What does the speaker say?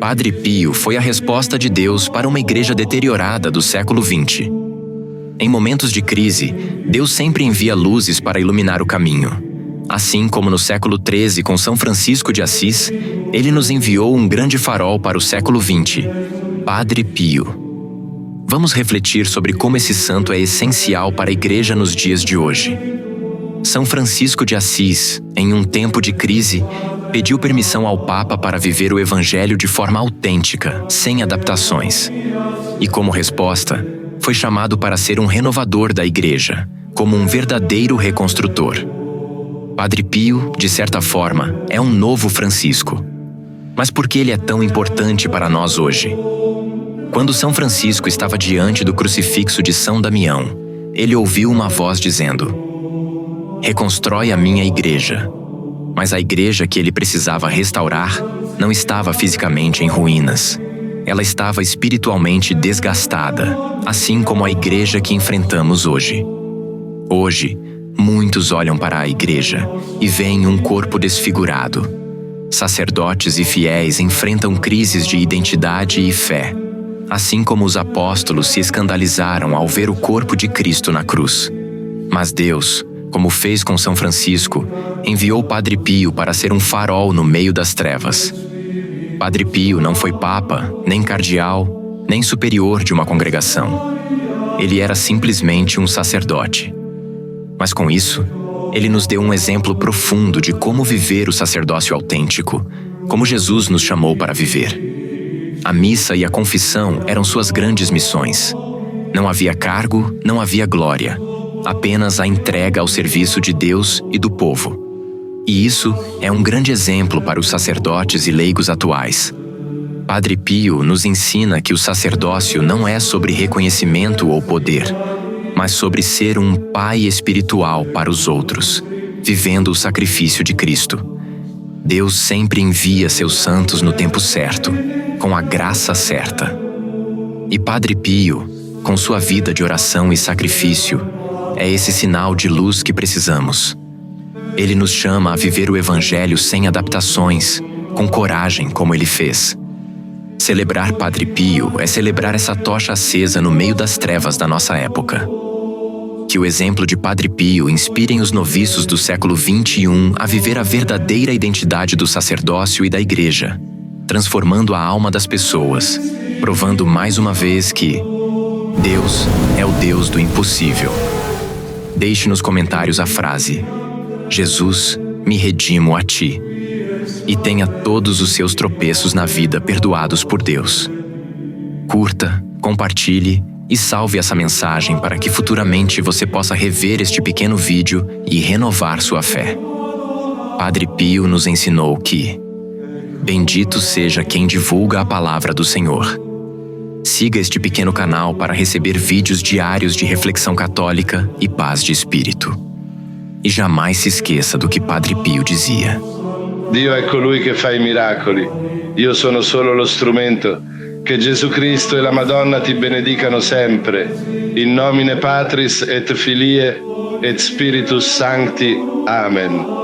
Padre Pio foi a resposta de Deus para uma igreja deteriorada do século XX. Em momentos de crise, Deus sempre envia luzes para iluminar o caminho. Assim como no século XIII com São Francisco de Assis, ele nos enviou um grande farol para o século XX, Padre Pio. Vamos refletir sobre como esse santo é essencial para a igreja nos dias de hoje. São Francisco de Assis, em um tempo de crise, pediu permissão ao Papa para viver o Evangelho de forma autêntica, sem adaptações. E como resposta, foi chamado para ser um renovador da igreja, como um verdadeiro reconstrutor. Padre Pio, de certa forma, é um novo Francisco. Mas por que ele é tão importante para nós hoje? Quando São Francisco estava diante do crucifixo de São Damião, ele ouviu uma voz dizendo: "Reconstrói a minha igreja." Mas a igreja que ele precisava restaurar não estava fisicamente em ruínas. Ela estava espiritualmente desgastada, assim como a igreja que enfrentamos hoje. Hoje, muitos olham para a igreja e veem um corpo desfigurado. Sacerdotes e fiéis enfrentam crises de identidade e fé, assim como os apóstolos se escandalizaram ao ver o corpo de Cristo na cruz. Mas Deus, como fez com São Francisco, enviou Padre Pio para ser um farol no meio das trevas. Padre Pio não foi papa, nem cardeal, nem superior de uma congregação. Ele era simplesmente um sacerdote. Mas com isso, ele nos deu um exemplo profundo de como viver o sacerdócio autêntico, como Jesus nos chamou para viver. A missa e a confissão eram suas grandes missões. Não havia cargo, não havia glória. Apenas a entrega ao serviço de Deus e do povo. E isso é um grande exemplo para os sacerdotes e leigos atuais. Padre Pio nos ensina que o sacerdócio não é sobre reconhecimento ou poder, mas sobre ser um pai espiritual para os outros, vivendo o sacrifício de Cristo. Deus sempre envia seus santos no tempo certo, com a graça certa. E Padre Pio, com sua vida de oração e sacrifício, é esse sinal de luz que precisamos. Ele nos chama a viver o Evangelho sem adaptações, com coragem como ele fez. Celebrar Padre Pio é celebrar essa tocha acesa no meio das trevas da nossa época. Que o exemplo de Padre Pio inspire os noviços do século XXI a viver a verdadeira identidade do sacerdócio e da igreja, transformando a alma das pessoas, provando mais uma vez que Deus é o Deus do impossível. Deixe nos comentários a frase: "Jesus, me redimo a ti", e tenha todos os seus tropeços na vida perdoados por Deus. Curta, compartilhe e salve essa mensagem para que futuramente você possa rever este pequeno vídeo e renovar sua fé. Padre Pio nos ensinou que bendito seja quem divulga a palavra do Senhor. Siga este pequeno canal para receber vídeos diários de reflexão católica e paz de espírito. E jamais se esqueça do que Padre Pio dizia: Dio è colui che fa i miracoli, io sono solo lo strumento. Che Gesù Cristo e la Madonna ti benedicano sempre, in nomine Patris et Filii et Spiritus Sancti. Amen.